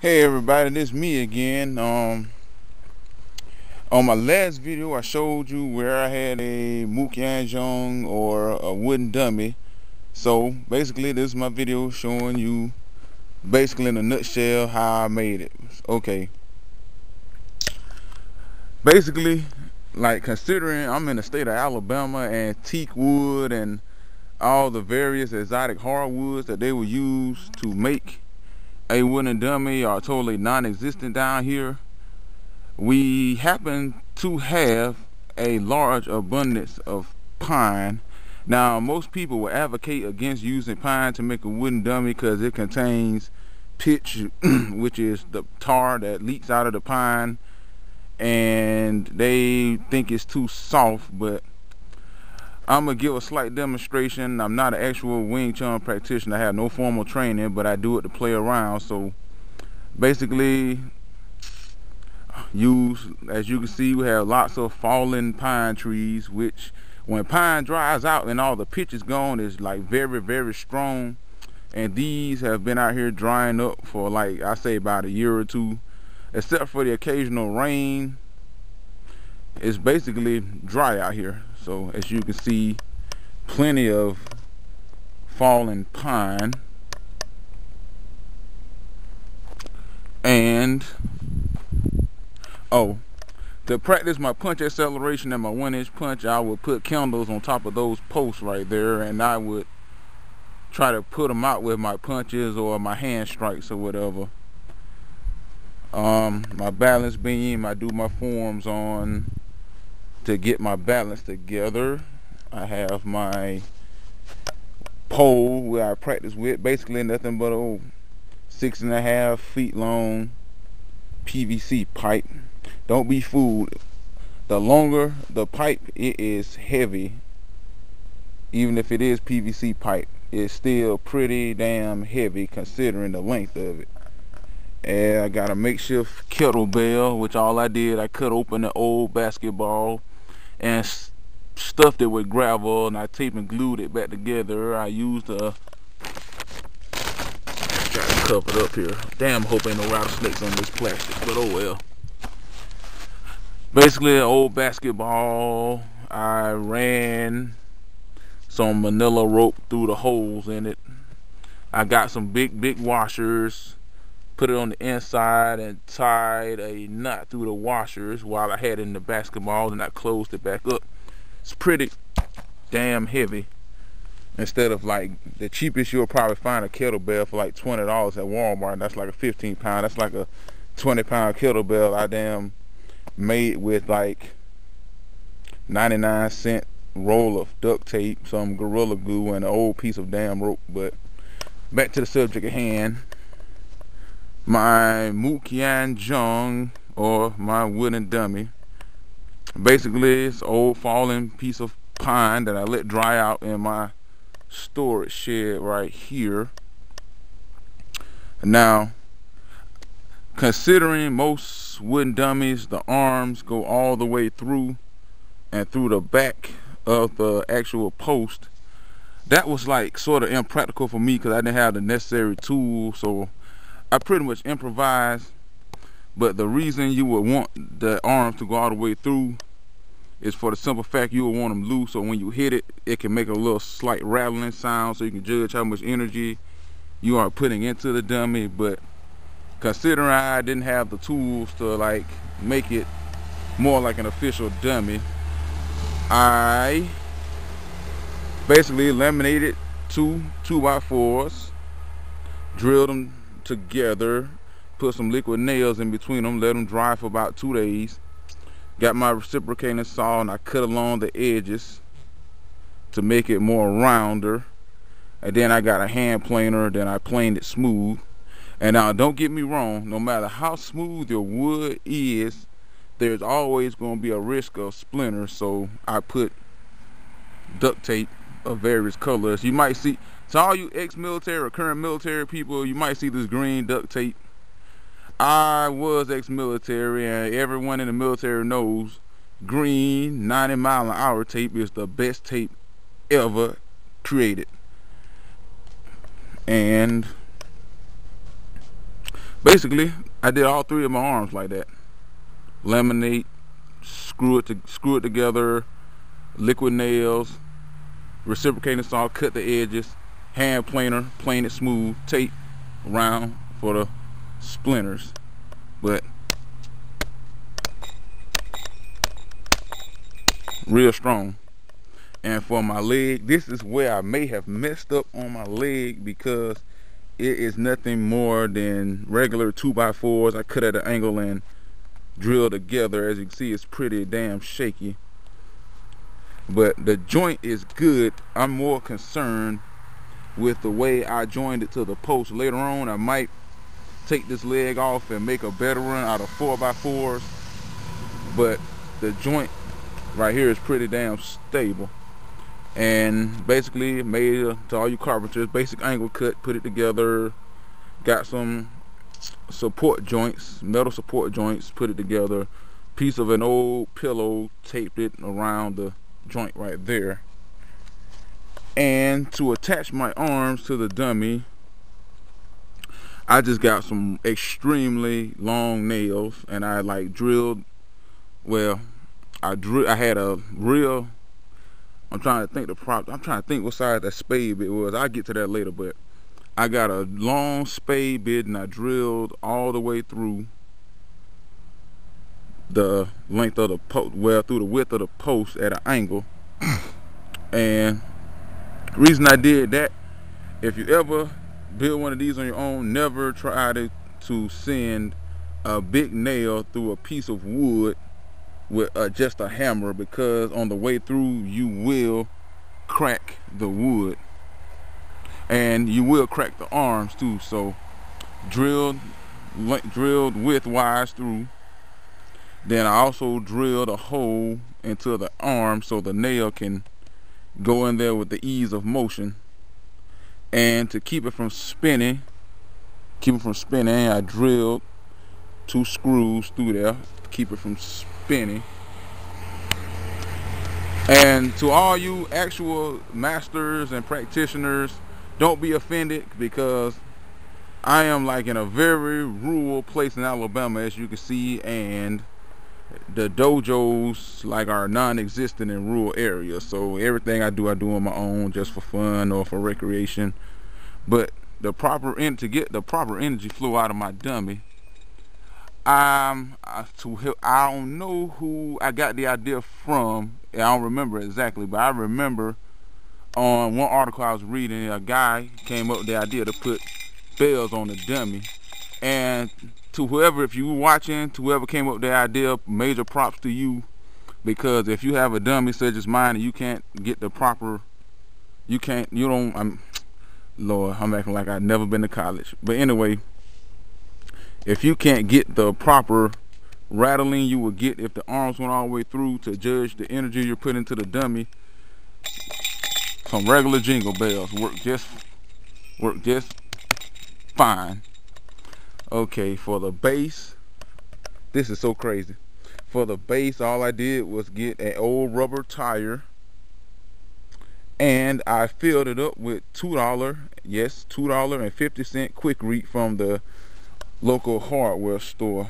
Hey everybody, this me again. On my last video, I showed you where I had a Mook Yanjong or a wooden dummy. So basically, this is my video showing you, basically in a nutshell, how I made it. Okay, basically, like considering I'm in the state of Alabama and teak wood and all the various exotic hardwoods that they will use to make a wooden dummy are totally non-existent down here. We happen to have a large abundance of pine. Now, most people will advocate against using pine to make a wooden dummy because it contains pitch, which is the tar that leaks out of the pine, and they think it's too soft. But I'm gonna give a slight demonstration. I'm not an actual Wing Chun practitioner. I have no formal training, but I do it to play around. So basically, as you can see, we have lots of fallen pine trees, which when pine dries out and all the pitch is gone, is like very strong. And these have been out here drying up for, like, I say, about a year or two. Except for the occasional rain, it's basically dry out here. So as you can see, plenty of fallen pine. And oh, to practice my punch acceleration and my 1-inch punch, I would put candles on top of those posts right there, and I would try to put them out with my punches or my hand strikes or whatever. My balance beam, I do my forms on to get my balance together. I have my pole where I practice with, basically nothing but a 6.5 feet long PVC pipe. Don't be fooled. The longer the pipe, it is heavy. Even if it is PVC pipe, it's still pretty damn heavy considering the length of it. And I got a makeshift kettlebell, which all I did, I cut open the old basketball and stuffed it with gravel, and I taped and glued it back together. I used a, got it covered up here. Damn, hope ain't no rattlesnakes on this plastic, but oh well. Basically an old basketball. I ran some manila rope through the holes in it. I got some big washers, put it on the inside and tied a nut through the washers while I had it in the basketball, and I closed it back up. It's pretty damn heavy. Instead of like the cheapest, you'll probably find a kettlebell for like $20 at Walmart, and that's like a 15-pound. That's like a 20-pound kettlebell I damn made with like 99-cent roll of duct tape, some Gorilla Glue, and an old piece of damn rope. But back to the subject at hand. My Mook Yanjong, or my wooden dummy, basically it's an old fallen piece of pine that I let dry out in my storage shed right here. Now, considering most wooden dummies, the arms go all the way through and through the back of the actual post, that was like sort of impractical for me because I didn't have the necessary tools. So I pretty much improvised. But the reason you would want the arms to go all the way through is for the simple fact you would want them loose, so when you hit it, it can make a little slight rattling sound, so you can judge how much energy you are putting into the dummy. But considering I didn't have the tools to like make it more like an official dummy, I basically laminated two 2x4s, drilled them together, put some liquid nails in between them, let them dry for about 2 days. Got my reciprocating saw and I cut along the edges to make it more rounder. And then I got a hand planer, then I planed it smooth. And now don't get me wrong, no matter how smooth your wood is, there's always going to be a risk of splinters. So I put duct tape of various colors. You might see, so all you ex-military or current military people, you might see this green duct tape. I was ex-military, and everyone in the military knows green 90-mile-an-hour tape is the best tape ever created. And Basically, I did all three of my arms like that. Laminate, screw it together, liquid nails, reciprocating saw, cut the edges, hand planer, plane it smooth, tape around for the splinters. But real strong. And for my leg, this is where I may have messed up on my leg, because it is nothing more than regular 2x4s I cut at an angle and drill together. As you can see, it's pretty damn shaky, but the joint is good. I'm more concerned with the way I joined it to the post. Later on, I might take this leg off and make a better run out of 4x4s, but the joint right here is pretty damn stable. And basically made to all you carpenters, basic angle cut, put it together, got some support joints, metal support joints, put it together, piece of an old pillow, taped it around the joint right there. And to attach my arms to the dummy, I just got some extremely long nails, and I like drilled, well, I had a real, I'm trying to think what size that spade bit was. I'll get to that later, but I got a long spade bit and I drilled all the way through the length of the post, well, through the width of the post at an angle. And the reason I did that, if you ever build one of these on your own, never try to send a big nail through a piece of wood with just a hammer, because on the way through you will crack the wood and you will crack the arms too. So drilled width wise through. Then I also drilled a hole into the arm so the nail can go in there with the ease of motion. And to keep it from spinning, I drilled 2 screws through there to keep it from spinning. And to all you actual masters and practitioners, don't be offended, because I am like in a very rural place in Alabama, as you can see, and the dojos like are non-existent in rural areas. So everything I do on my own, just for fun or for recreation. But the proper to get the proper energy flow out of my dummy, I don't know who I got the idea from. I don't remember exactly, but I remember on one article I was reading, a guy came up with the idea to put bells on the dummy. And to whoever, if you were watching, to whoever came up with the idea, major props to you, because if you have a dummy such as mine and you can't get the proper, Lord, I'm acting like I've never been to college. But anyway, if you can't get the proper rattling you will get if the arms went all the way through to judge the energy you're putting into the dummy, some regular jingle bells work just fine. Okay, for the base, this is so crazy. For the base, all I did was get an old rubber tire, and I filled it up with $2.50 Quikrete from the local hardware store.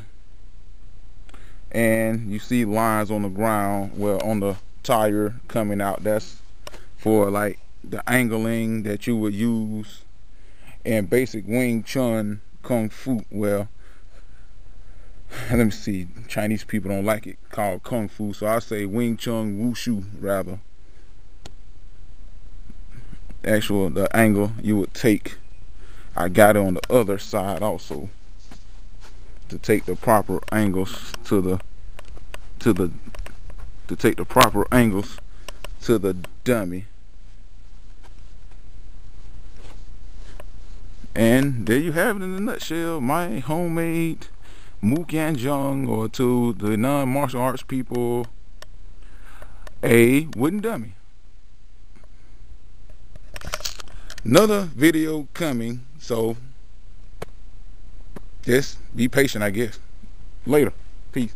And you see lines on the ground, well, on the tire coming out. That's for like the angling that you would use in basic Wing Chun Kung Fu. Well, let me see, Chinese people don't like it called Kung Fu, so I say Wing Chun Wushu rather. The angle you would take, I got it on the other side also, to take the proper angles to take the proper angles to the dummy. And there you have it in a nutshell, my homemade Mukanjung, or to the non-martial arts people, a wooden dummy. Another video coming, so just be patient, I guess. Later. Peace.